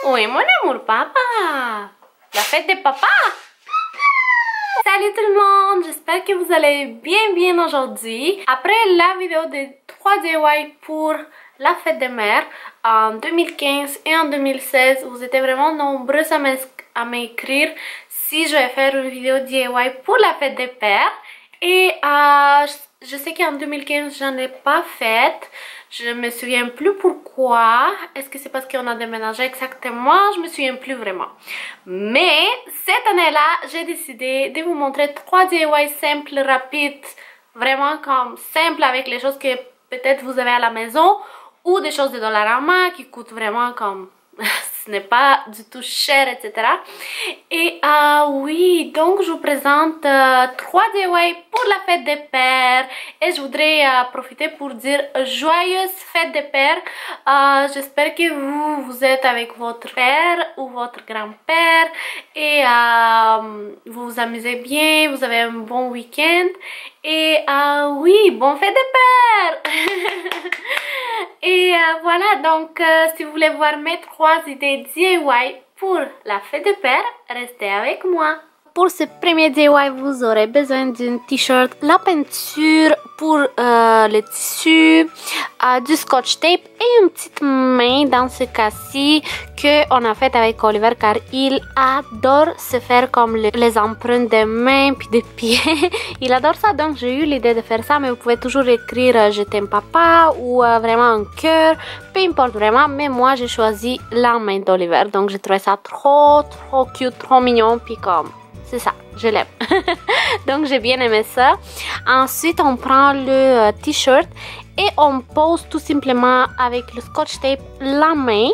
Oui, mon amour, papa. La fête des papas. Salut tout le monde, j'espère que vous allez bien aujourd'hui. Après la vidéo de 3 DIY pour la fête des mères en 2015 et en 2016, vous étiez vraiment nombreux à m'écrire si je vais faire une vidéo DIY pour la fête des pères. Et je sais qu'en 2015 j'en ai pas faite. Je me souviens plus pourquoi. Est-ce que c'est parce qu'on a déménagé exactement? Je me souviens plus vraiment. Mais cette année-là, j'ai décidé de vous montrer 3 DIY simples, rapides, vraiment comme simples avec les choses que peut-être vous avez à la maison ou des choses de Dollarama qui coûtent vraiment comme ce n'est pas du tout cher, etc. Et oui, donc je vous présente 3 DIY pour la fête des pères. Et je voudrais profiter pour dire joyeuse fête des pères. J'espère que vous êtes avec votre père ou votre grand-père et vous vous amusez bien, vous avez un bon week-end. Et oui, bonne fête des pères. Et voilà, donc si vous voulez voir mes 3 idées DIY pour la fête des pères, restez avec moi. Pour ce premier DIY, vous aurez besoin d'une t-shirt, la peinture pour le tissu, du scotch tape et une petite main dans ce cas-ci qu'on a fait avec Oliver car il adore se faire comme les empreintes des mains puis des pieds. Il adore ça, donc j'ai eu l'idée de faire ça, mais vous pouvez toujours écrire je t'aime papa ou vraiment un cœur, peu importe vraiment, mais moi j'ai choisi la main d'Oliver, donc j'ai trouvé ça trop cute, trop mignon, puis comme c'est ça, je l'aime. Donc j'ai bien aimé ça. Ensuite on prend le t-shirt et on pose tout simplement avec le scotch tape la main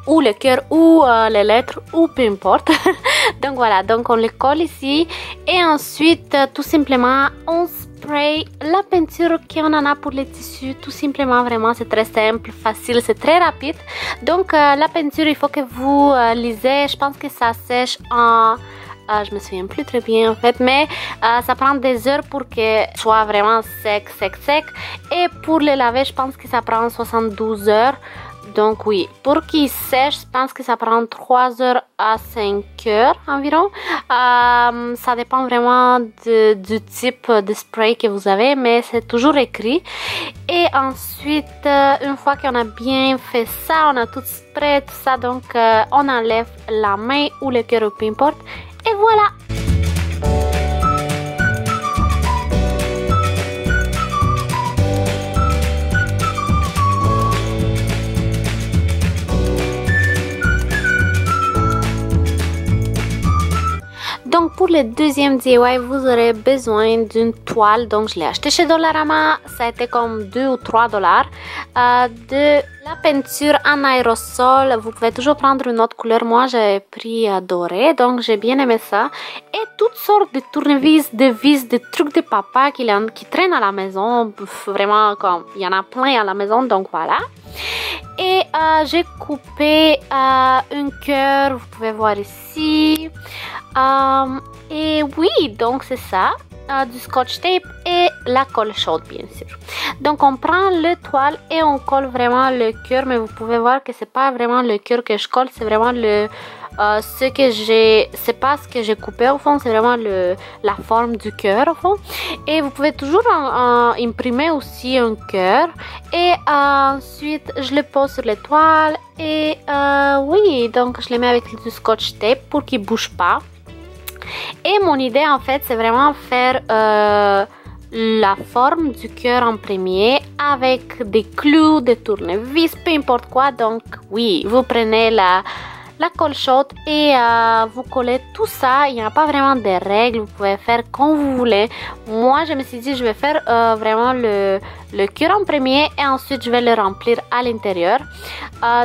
ou le cœur ou les lettres ou peu importe. Donc voilà, donc on le colle ici et ensuite tout simplement on spray la peinture qu'on en a pour les tissus. Tout simplement, vraiment c'est très simple, facile, c'est très rapide. Donc la peinture, il faut que vous lisez, je pense que ça sèche en je me souviens plus très bien en fait, mais ça prend des heures pour que soit vraiment sec. Et pour le laver, je pense que ça prend 72 heures. Donc oui, pour qu'il sèche, je pense que ça prend 3 heures à 5 heures environ. Ça dépend vraiment du type de spray que vous avez, mais c'est toujours écrit. Et ensuite, une fois qu'on a bien fait ça, on a tout spray, tout ça, donc on enlève la main ou le cœur ou peu importe. Et voilà! Donc pour le deuxième DIY, vous aurez besoin d'une toile. Donc je l'ai acheté chez Dollarama, ça a été comme 2 ou 3 dollars. De la peinture en aérosol, vous pouvez toujours prendre une autre couleur. Moi j'ai pris doré, donc j'ai bien aimé ça. Et toutes sortes de tournevis, de vis, de trucs de papa qui traînent à la maison. Vraiment comme il y en a plein à la maison, donc voilà. Et j'ai coupé un cœur, vous pouvez voir ici. Et oui, donc c'est ça, du scotch tape et la colle chaude bien sûr. Donc on prend le toile et on colle vraiment le cœur, mais vous pouvez voir que c'est pas vraiment le cœur que je colle, c'est vraiment c'est pas ce que j'ai coupé au fond, c'est vraiment la forme du cœur au fond. Et vous pouvez toujours imprimer aussi un cœur. Et ensuite je le pose sur l'étoile et oui, donc je le mets avec du scotch tape pour qu'il bouge pas. Et mon idée en fait c'est vraiment faire la forme du cœur en premier avec des clous, des tournevis, peu importe quoi. Donc oui, vous prenez la colle chaude et vous collez tout ça. Il n'y a pas vraiment de règles, vous pouvez faire comme vous voulez. Moi je me suis dit je vais faire vraiment le cœur en premier et ensuite je vais le remplir à l'intérieur.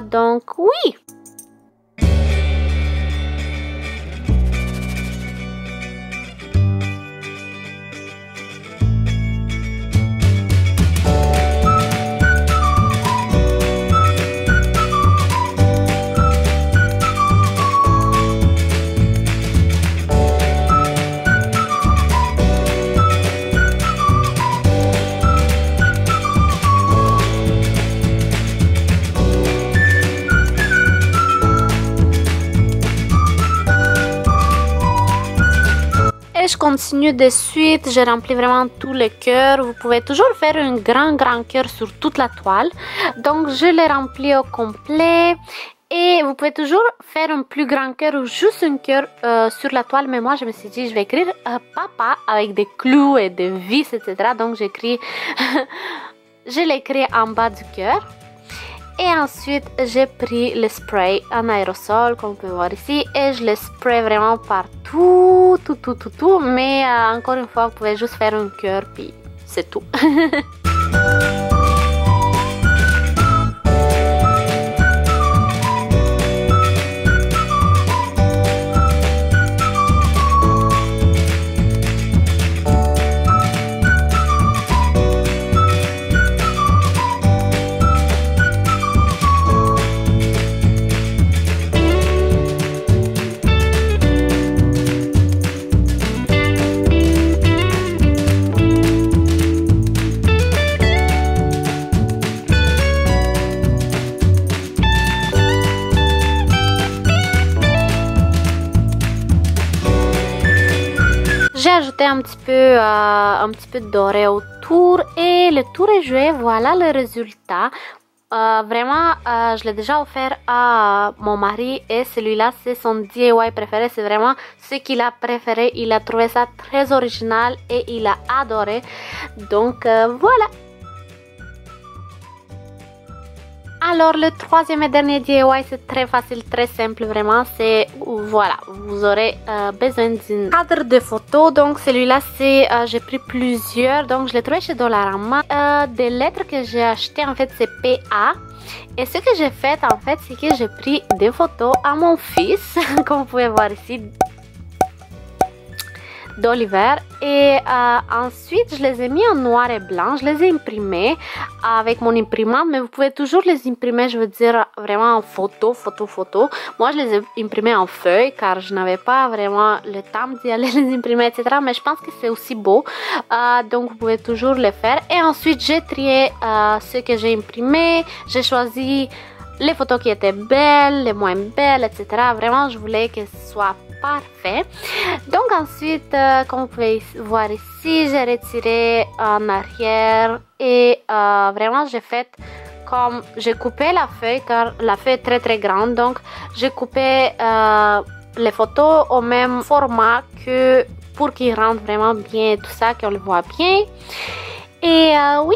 Donc oui. continue de suite, je remplis vraiment tous les cœurs. Vous pouvez toujours faire un grand cœur sur toute la toile. Donc je les remplis au complet. Et vous pouvez toujours faire un plus grand cœur ou juste un cœur sur la toile. Mais moi je me suis dit je vais écrire papa avec des clous et des vis, etc. Donc j'écris, je l'écris en bas du cœur. Et ensuite, j'ai pris le spray en aérosol, comme vous pouvez voir ici, et je le spray vraiment partout, tout. Mais encore une fois, vous pouvez juste faire un cœur, puis c'est tout. J'ai ajouté un petit peu de doré autour et le tour est joué. Voilà le résultat. Vraiment, je l'ai déjà offert à mon mari et celui-là c'est son DIY préféré. C'est vraiment ce qu'il a préféré. Il a trouvé ça très original et il a adoré. Donc voilà. Alors le troisième et dernier DIY c'est très facile, très simple vraiment. C'est voilà, vous aurez besoin d'un cadre de photo. Donc celui-là c'est j'ai pris plusieurs, donc je l'ai trouvé chez Dollarama. Des lettres que j'ai acheté en fait c'est PA. Et ce que j'ai fait en fait c'est que j'ai pris des photos à mon fils comme vous pouvez voir ici, d'Oliver, et ensuite je les ai mis en noir et blanc. Je les ai imprimés avec mon imprimante, mais vous pouvez toujours les imprimer, je veux dire vraiment en photo. Moi je les ai imprimés en feuille car je n'avais pas vraiment le temps d'y aller les imprimer, etc. Mais je pense que c'est aussi beau, donc vous pouvez toujours le faire. Et ensuite j'ai trié ce que j'ai imprimé. J'ai choisi les photos qui étaient belles, les moins belles, etc. Vraiment je voulais que ce soit parfait. Donc ensuite, comme vous pouvez voir ici, j'ai retiré en arrière et vraiment j'ai fait comme j'ai coupé la feuille car la feuille est très grande. Donc j'ai coupé les photos au même format que pour qu'ils rentrent vraiment bien, tout ça, qu'on le voit bien. Et oui.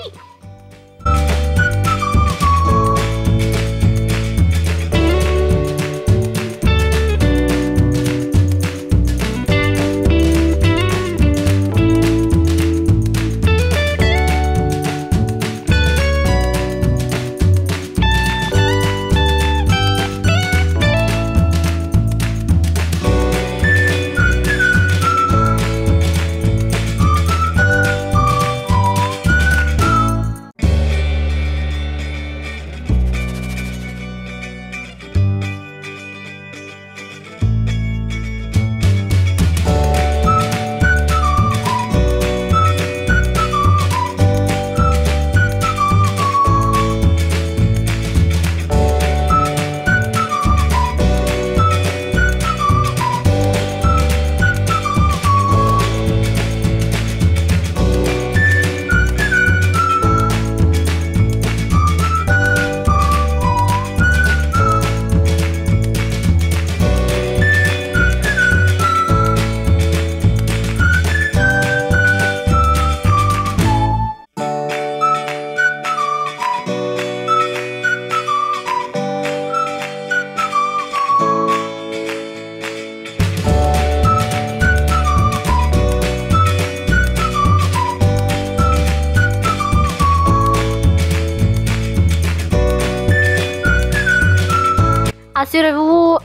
Assurez-vous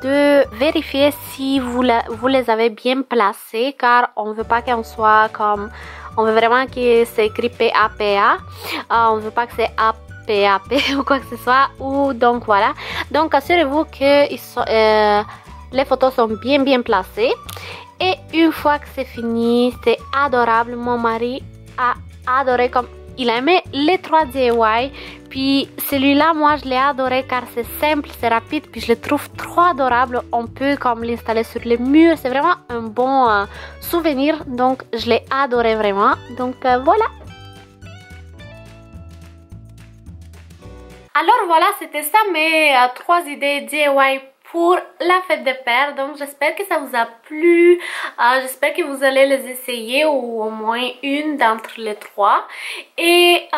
de vérifier si vous les avez bien placés, car on ne veut pas qu'on soit comme... On veut vraiment que c'est écrit PAPA. On ne veut pas que c'est APAP ou quoi que ce soit. Ou donc voilà. Donc assurez-vous que les photos sont bien placées. Et une fois que c'est fini, c'est adorable. Mon mari a adoré, comme il a aimé les 3 DIY. Puis celui-là, moi je l'ai adoré car c'est simple, c'est rapide, puis je le trouve trop adorable. On peut comme l'installer sur les murs, c'est vraiment un bon souvenir. Donc je l'ai adoré vraiment. Donc voilà. Alors voilà, c'était ça mes 3 idées DIY pour la fête des pères. Donc j'espère que ça vous a plu, j'espère que vous allez les essayer ou au moins une d'entre les 3. Et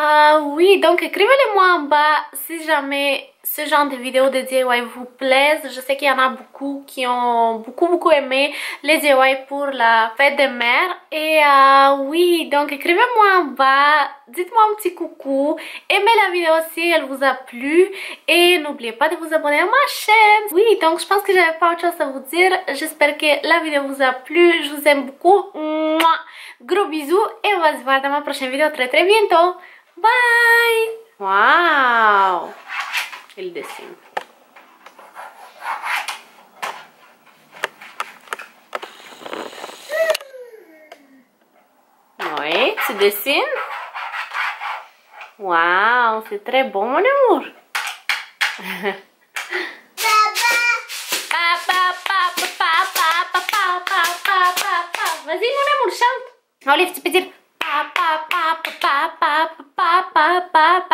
oui, donc écrivez-les-moi en bas si jamais ce genre de vidéos de DIY vous plaisent. Je sais qu'il y en a beaucoup qui ont beaucoup aimé les DIY pour la fête des mères. Et oui, donc écrivez-moi en bas, dites-moi un petit coucou, aimez la vidéo si elle vous a plu et n'oubliez pas de vous abonner à ma chaîne. Oui, donc je pense que j'avais pas autre chose à vous dire. J'espère que la vidéo vous a plu, je vous aime beaucoup. Mouah. Gros bisous et on va se voir dans ma prochaine vidéo très bientôt. Bye! Waouh! Il dessine. Oui, tu dessines? Waouh, c'est très bon mon amour. Vas-y mon amour, chante. Olive, tu peux dire pa pa pa pa pa pa pa pa pa pa.